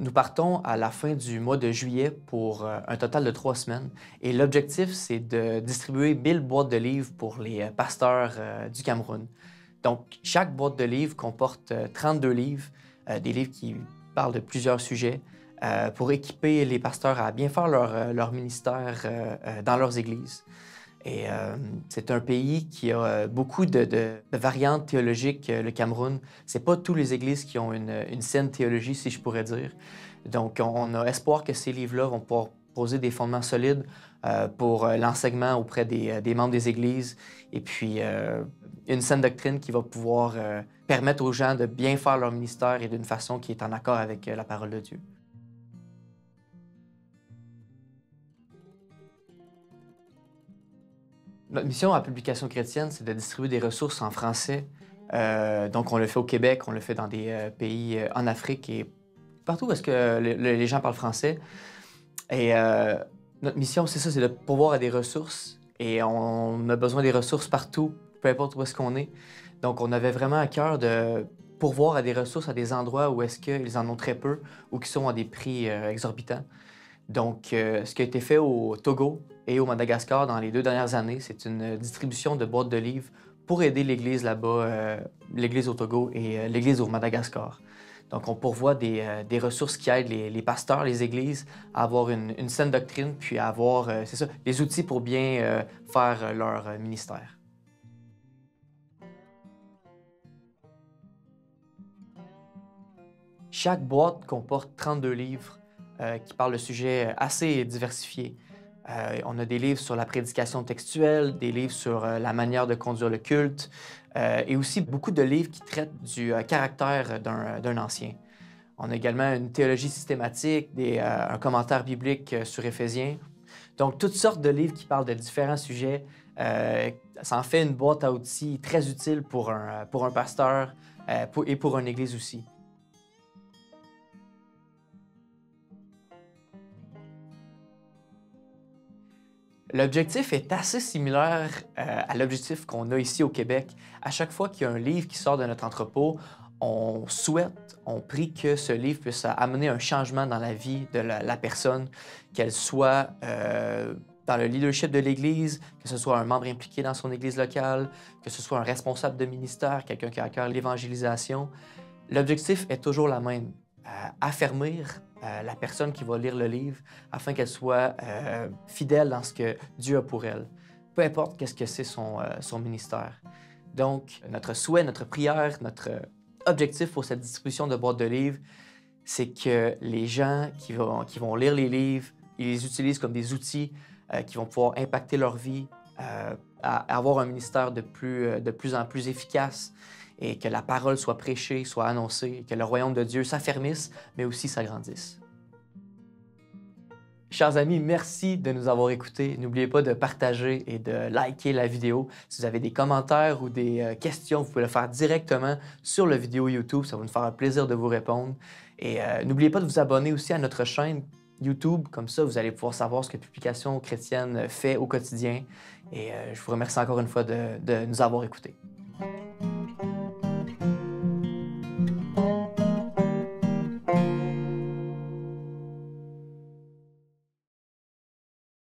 Nous partons à la fin du mois de juillet pour un total de 3 semaines et l'objectif, c'est de distribuer 1000 boîtes de livres pour les pasteurs du Cameroun. Donc, chaque boîte de livres comporte 32 livres, des livres qui parlent de plusieurs sujets, pour équiper les pasteurs à bien faire leur ministère dans leurs églises. Et c'est un pays qui a beaucoup de variantes théologiques, le Cameroun. C'est pas toutes les églises qui ont une saine théologie, si je pourrais dire. Donc, on a espoir que ces livres-là vont pouvoir poser des fondements solides pour l'enseignement auprès des membres des églises. Et puis, une saine doctrine qui va pouvoir permettre aux gens de bien faire leur ministère et d'une façon qui est en accord avec la parole de Dieu. Notre mission à Publication chrétienne, c'est de distribuer des ressources en français. Donc, on le fait au Québec, on le fait dans des pays en Afrique et partout où est-ce que les gens parlent français. Et notre mission, c'est ça, c'est de pourvoir à des ressources. Et on a besoin des ressources partout, peu importe où est-ce qu'on est. Donc, on avait vraiment à cœur de pourvoir à des ressources à des endroits où est-ce qu'ils en ont très peu ou qui sont à des prix exorbitants. Donc, ce qui a été fait au Togo et au Madagascar dans les 2 dernières années, c'est une distribution de boîtes de livres pour aider l'Église là-bas, l'Église au Togo et l'Église au Madagascar. Donc, on pourvoit des ressources qui aident les pasteurs, les églises à avoir une saine doctrine, puis à avoir, c'est ça, les outils pour bien faire leur ministère. Chaque boîte comporte 32 livres qui parlent de sujets assez diversifiés. On a des livres sur la prédication textuelle, des livres sur la manière de conduire le culte, et aussi beaucoup de livres qui traitent du caractère d'un ancien. On a également une théologie systématique, un commentaire biblique sur Éphésiens. Donc, toutes sortes de livres qui parlent de différents sujets. Ça en fait une boîte à outils très utile pour un pasteur et pour une église aussi. L'objectif est assez similaire à l'objectif qu'on a ici au Québec. À chaque fois qu'il y a un livre qui sort de notre entrepôt, on souhaite, on prie que ce livre puisse amener un changement dans la vie de la personne, qu'elle soit dans le leadership de l'Église, que ce soit un membre impliqué dans son Église locale, que ce soit un responsable de ministère, quelqu'un qui a à cœur l'évangélisation. L'objectif est toujours la même, affermir la personne qui va lire le livre afin qu'elle soit fidèle dans ce que Dieu a pour elle, peu importe qu'est-ce que c'est son ministère. Donc, notre souhait, notre prière, notre objectif pour cette distribution de boîtes de livres, c'est que les gens qui vont lire les livres, ils les utilisent comme des outils qui vont pouvoir impacter leur vie, à avoir un ministère de plus en plus efficace et que la parole soit prêchée, soit annoncée, que le royaume de Dieu s'affermisse, mais aussi s'agrandisse. Chers amis, merci de nous avoir écoutés. N'oubliez pas de partager et de liker la vidéo. Si vous avez des commentaires ou des questions, vous pouvez le faire directement sur la vidéo YouTube. Ça va nous faire un plaisir de vous répondre. Et n'oubliez pas de vous abonner aussi à notre chaîne YouTube. Comme ça, vous allez pouvoir savoir ce que Publication chrétienne fait au quotidien. Et je vous remercie encore une fois de nous avoir écoutés.